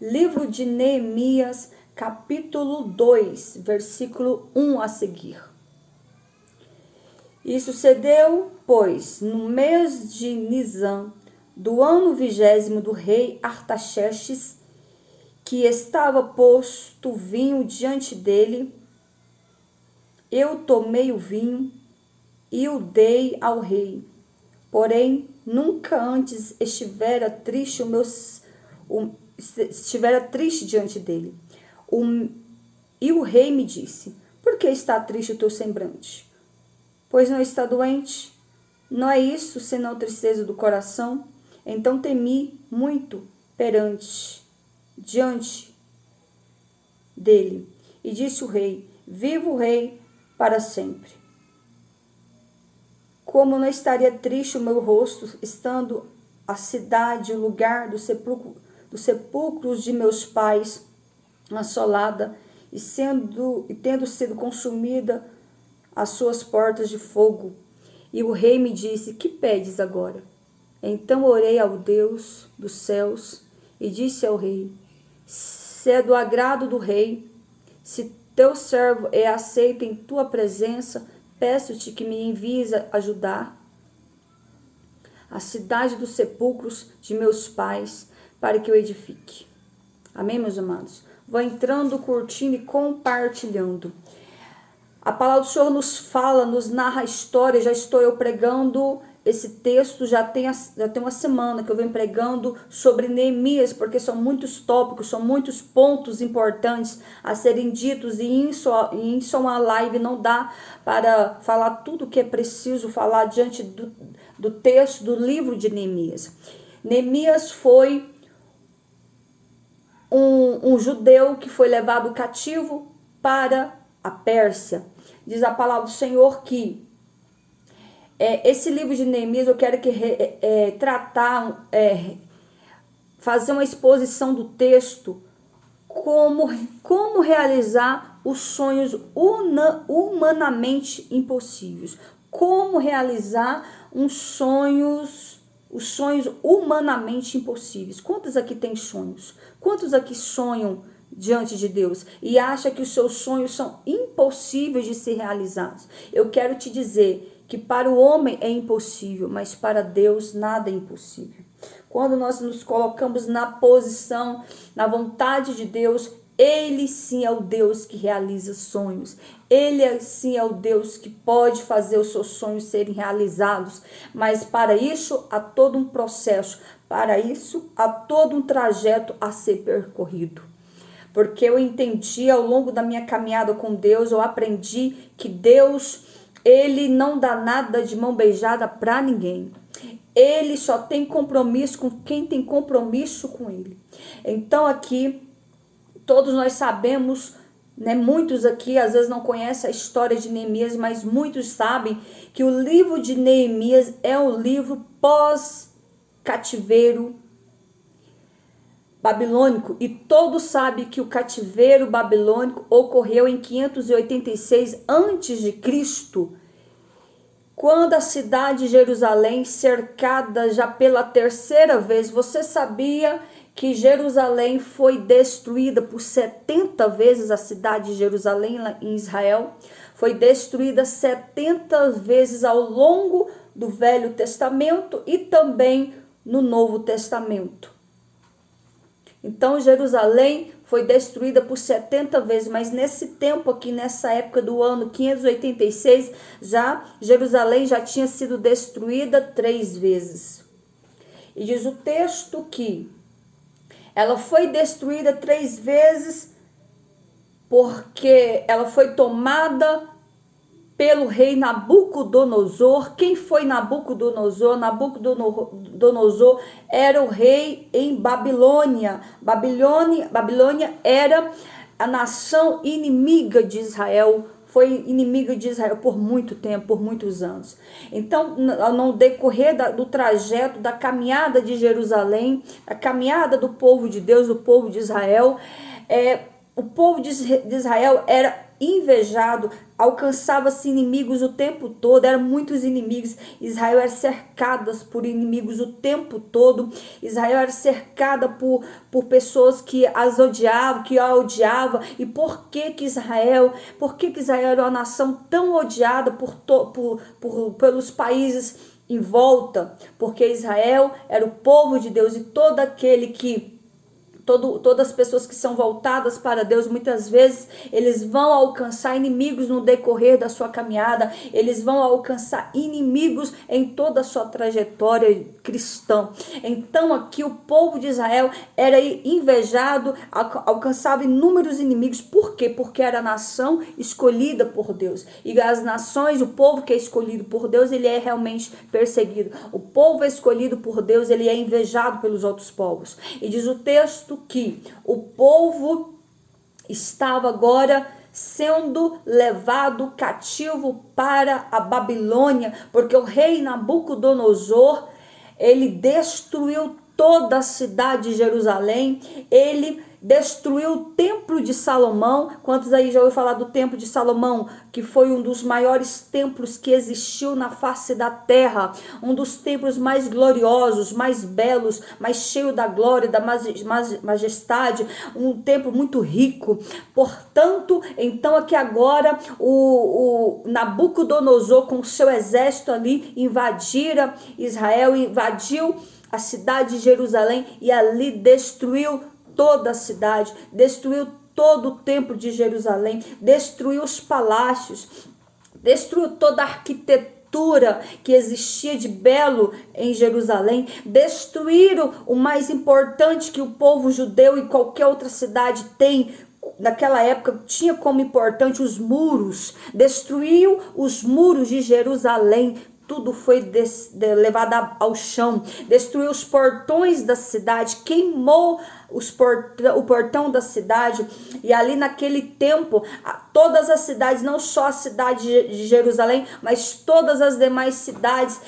Livro de Neemias, capítulo 2, versículo 1 a seguir. E sucedeu, pois, no mês de Nisan, do ano 20º do rei Artaxerxes, que estava posto vinho diante dele, eu tomei o vinho e o dei ao rei. Porém, nunca antes estivera triste diante dele. E o rei me disse: por que está triste o teu semblante? Pois não está doente? Não é isso senão tristeza do coração? Então temi muito diante dele. E disse o rei: viva o rei para sempre. Como não estaria triste o meu rosto, estando a cidade, o lugar dos sepulcros de meus pais, assolada, e tendo sido consumida as suas portas de fogo. E o rei me disse: que pedes agora? Então orei ao Deus dos céus e disse ao rei: se é do agrado do rei, se teu servo é aceito em tua presença, peço-te que me envies a ajudar a cidade dos sepulcros de meus pais, para que eu edifique. Amém, meus amados? Vou entrando, curtindo e compartilhando. A palavra do Senhor nos fala, nos narra a história. Já estou eu pregando esse texto, já tem uma semana que eu venho pregando sobre Neemias, porque são muitos tópicos, são muitos pontos importantes a serem ditos, e em só uma live não dá para falar tudo o que é preciso falar diante do texto do livro de Neemias. Neemias foi um judeu que foi levado cativo para a Pérsia. Diz a palavra do Senhor que esse livro de Neemias, eu quero fazer uma exposição do texto, como realizar os sonhos humanamente impossíveis. Como realizar os sonhos humanamente impossíveis. Quantos aqui têm sonhos? Quantos aqui sonham diante de Deus e acha que os seus sonhos são impossíveis de ser realizados? Eu quero te dizer que para o homem é impossível, mas para Deus nada é impossível. Quando nós nos colocamos na posição, na vontade de Deus, Ele sim é o Deus que realiza sonhos. Ele sim é o Deus que pode fazer os seus sonhos serem realizados. Mas para isso há todo um processo, para isso há todo um trajeto a ser percorrido. Porque eu entendi ao longo da minha caminhada com Deus, eu aprendi que Deus, Ele não dá nada de mão beijada para ninguém. Ele só tem compromisso com quem tem compromisso com Ele. Então aqui, todos nós sabemos, né, muitos aqui às vezes não conhecem a história de Neemias, mas muitos sabem que o livro de Neemias é um livro pós-cativeiro babilônico, e todos sabem que o cativeiro babilônico ocorreu em 586 a.C., quando a cidade de Jerusalém, cercada já pela terceira vez. Você sabia que Jerusalém foi destruída por 70 vezes? A cidade de Jerusalém em Israel foi destruída 70 vezes ao longo do Velho Testamento e também no Novo Testamento. Então Jerusalém foi destruída por 70 vezes, mas nesse tempo aqui, nessa época do ano 586, Jerusalém já tinha sido destruída 3 vezes. E diz o texto que ela foi destruída 3 vezes porque ela foi tomada pelo rei Nabucodonosor. Quem foi Nabucodonosor? Nabucodonosor era o rei em Babilônia. Babilônia era a nação inimiga de Israel. Foi inimiga de Israel por muito tempo, por muitos anos. Então, no decorrer do trajeto, da caminhada de Jerusalém, a caminhada do povo de Deus, do povo de Israel, o povo de Israel era invejado, alcançava-se inimigos o tempo todo, eram muitos inimigos. Israel era cercada por inimigos o tempo todo. Israel era cercada por pessoas que as odiavam, que a odiavam. E por que que Israel era uma nação tão odiada pelos países em volta? Porque Israel era o povo de Deus, e todo aquele que todas as pessoas que são voltadas para Deus, muitas vezes eles vão alcançar inimigos no decorrer da sua caminhada, eles vão alcançar inimigos em toda a sua trajetória cristã. Então aqui o povo de Israel era invejado, alcançava inúmeros inimigos. Por quê? Porque era a nação escolhida por Deus. E as nações, o povo que é escolhido por Deus, ele é realmente perseguido. O povo escolhido por Deus, ele é invejado pelos outros povos. E diz o texto que o povo estava agora sendo levado cativo para a Babilônia, porque o rei Nabucodonosor, ele destruiu toda a cidade de Jerusalém, ele destruiu o templo de Salomão. Quantos aí já ouviram falar do templo de Salomão, que foi um dos maiores templos que existiu na face da terra, um dos templos mais gloriosos, mais belos, mais cheio da glória, da majestade, um templo muito rico. Portanto, então aqui agora o Nabucodonosor com o seu exército ali invadira Israel, invadiu a cidade de Jerusalém e ali destruiu toda a cidade, destruiu todo o templo de Jerusalém, destruiu os palácios, destruiu toda a arquitetura que existia de belo em Jerusalém, destruíram o mais importante que o povo judeu e qualquer outra cidade tem. Naquela época tinha como importante os muros, destruiu os muros de Jerusalém. Tudo foi levado ao chão, destruiu os portões da cidade, queimou o portão da cidade. E ali naquele tempo, todas as cidades, não só a cidade de Jerusalém, mas todas as demais cidades,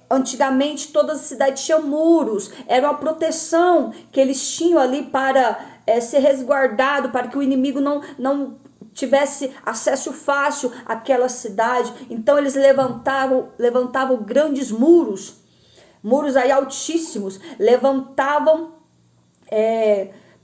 antigamente todas as cidades tinham muros, era uma proteção que eles tinham ali para ser resguardado, para que o inimigo não tivesse acesso fácil àquela cidade. Então eles levantavam grandes muros aí altíssimos, levantavam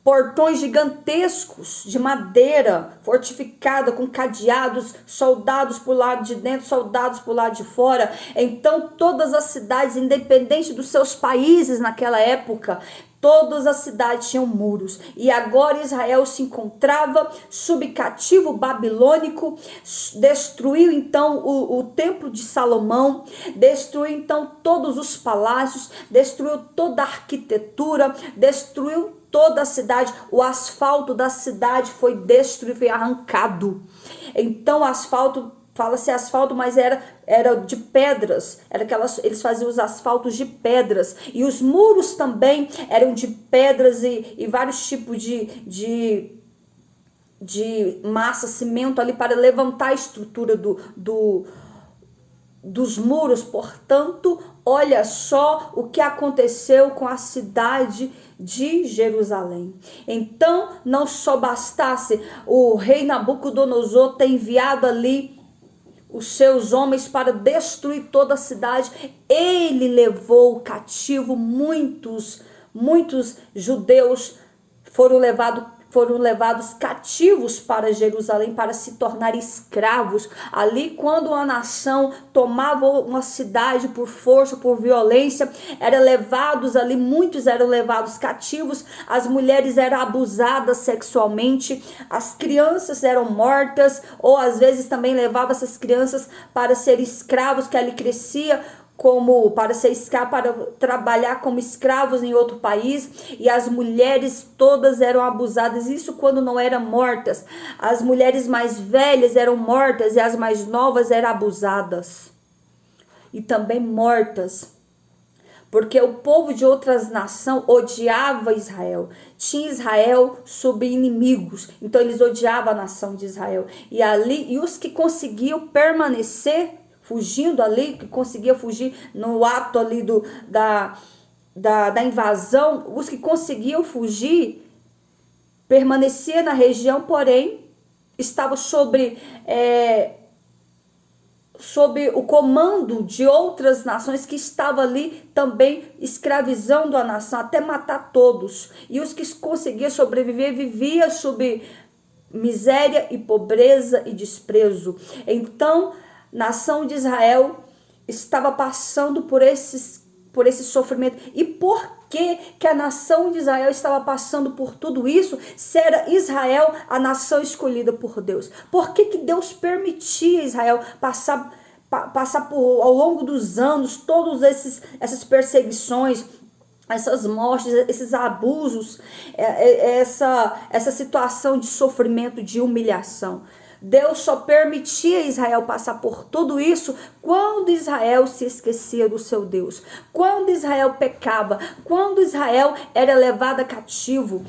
portões gigantescos de madeira fortificada com cadeados, soldados por lado de dentro, soldados por lado de fora. Então todas as cidades, independente dos seus países naquela época, todas as cidades tinham muros. E agora Israel se encontrava sob cativo babilônico, destruiu então o templo de Salomão, destruiu então todos os palácios, destruiu toda a arquitetura, destruiu toda a cidade. O asfalto da cidade foi destruído, foi arrancado. Então o asfalto, fala-se asfalto, mas era de pedras, eles faziam os asfaltos de pedras, e os muros também eram de pedras e vários tipos de massa, cimento ali para levantar a estrutura dos muros. Portanto, olha só o que aconteceu com a cidade de Jerusalém. Então, não só bastasse o rei Nabucodonosor ter enviado ali os seus homens para destruir toda a cidade, ele levou cativo muitos judeus foram levados cativos para Jerusalém para se tornar escravos. Ali, quando uma nação tomava uma cidade por força, por violência, muitos eram levados cativos, as mulheres eram abusadas sexualmente, as crianças eram mortas, ou às vezes também levavam essas crianças para ser escravos, que ali crescia para trabalhar como escravos em outro país, e as mulheres todas eram abusadas, isso quando não eram mortas. As mulheres mais velhas eram mortas e as mais novas eram abusadas e também mortas, porque o povo de outras nações odiava Israel, tinha Israel sob inimigos, então eles odiavam a nação de Israel, e os que conseguiam permanecer fugindo ali, que conseguia fugir no ato ali da invasão, os que conseguiam fugir permaneciam na região, porém estava sobre o comando de outras nações que estavam ali também escravizando a nação, até matar todos. E os que conseguiam sobreviver, viviam sob miséria e pobreza e desprezo. Então, a nação de Israel estava passando por esse sofrimento. E por que a nação de Israel estava passando por tudo isso, se era Israel a nação escolhida por Deus? Por que Deus permitia Israel passar por, ao longo dos anos, todas essas perseguições, essas mortes, esses abusos, essa situação de sofrimento, de humilhação? Deus só permitia Israel passar por tudo isso quando Israel se esquecia do seu Deus, quando Israel pecava, quando Israel era levado cativo.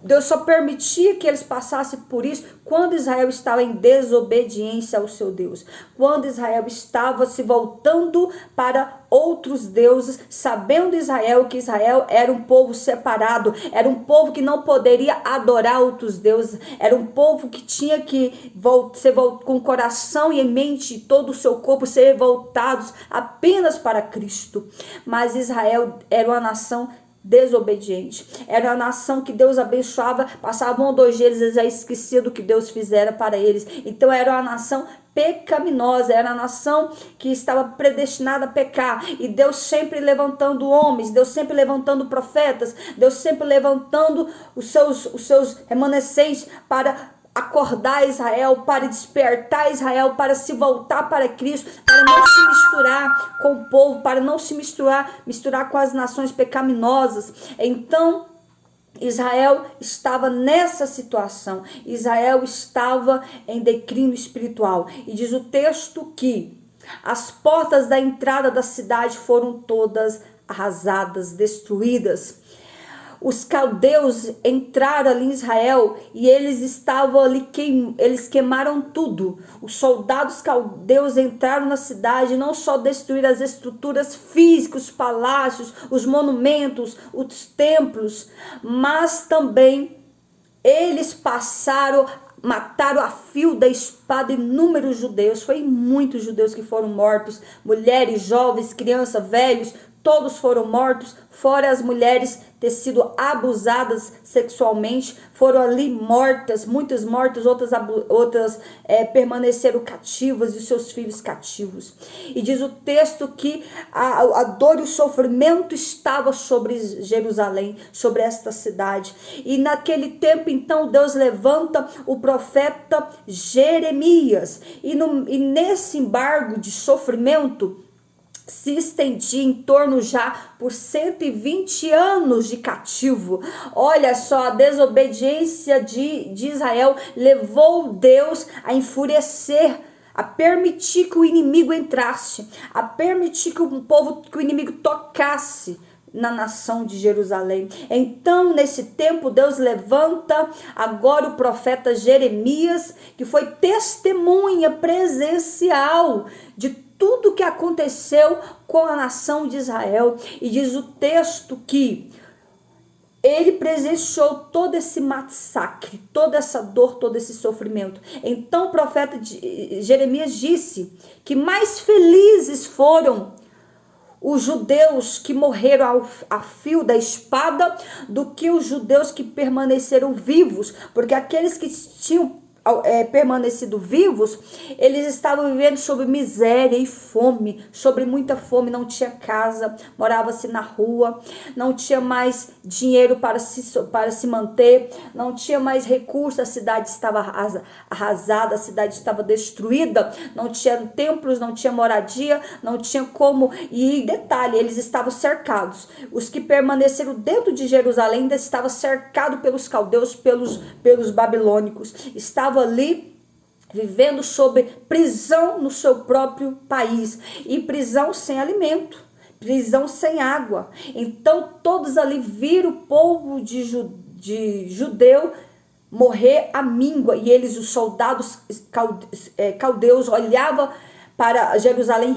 Deus só permitia que eles passassem por isso quando Israel estava em desobediência ao seu Deus, quando Israel estava se voltando para outros deuses, sabendo Israel que Israel era um povo separado, era um povo que não poderia adorar outros deuses, era um povo que tinha que ser com o coração e em mente, todo o seu corpo ser voltados apenas para Cristo. Mas Israel era uma nação desobediente, era a nação que Deus abençoava, passavam 1 ou 2 dias, eles já esqueciam do que Deus fizera para eles. Então era uma nação pecaminosa, era a nação que estava predestinada a pecar, e Deus sempre levantando homens, Deus sempre levantando profetas, Deus sempre levantando os seus remanescentes para acordar Israel, para despertar Israel, para se voltar para Cristo, para não se misturar com o povo, para não se misturar com as nações pecaminosas. Então Israel estava nessa situação, Israel estava em declínio espiritual, e diz o texto que as portas da entrada da cidade foram todas arrasadas, destruídas. Os caldeus entraram ali em Israel e eles estavam ali, eles queimaram tudo. Os soldados caldeus entraram na cidade, não só destruíram as estruturas físicas, os palácios, os monumentos, os templos, mas também eles mataram a fio da espada inúmeros judeus. Foi muitos judeus que foram mortos, mulheres, jovens, crianças, velhos, todos foram mortos, fora as mulheres ter sido abusadas sexualmente, foram ali mortas, muitas mortas, outras permaneceram cativas e os seus filhos cativos. E diz o texto que a dor e o sofrimento estava sobre Jerusalém, sobre esta cidade. E naquele tempo, então, Deus levanta o profeta Jeremias, e nesse embargo de sofrimento se estendia em torno já por 120 anos de cativo. Olha só, a desobediência de Israel levou Deus a enfurecer, a permitir que o inimigo entrasse, a permitir que o inimigo tocasse na nação de Jerusalém. Então, nesse tempo, Deus levanta agora o profeta Jeremias, que foi testemunha presencial de tudo que aconteceu com a nação de Israel. E diz o texto que ele presenciou todo esse massacre, toda essa dor, todo esse sofrimento. Então o profeta Jeremias disse que mais felizes foram os judeus que morreram a fio da espada do que os judeus que permaneceram vivos, porque aqueles que tinham permanecido vivos, eles estavam vivendo sob miséria e fome, sobre muita fome, não tinha casa, morava-se na rua, não tinha mais dinheiro para se manter, não tinha mais recursos, a cidade estava arrasada, a cidade estava destruída, não tinha templos, não tinha moradia, não tinha como, e detalhe, eles estavam cercados. Os que permaneceram dentro de Jerusalém ainda estavam cercados pelos caldeus, pelos babilônicos, estavam ali vivendo sob prisão no seu próprio país, e prisão sem alimento, prisão sem água. Então todos ali viram o povo de judeu morrer à míngua, e eles, os soldados caldeus, olhavam para Jerusalém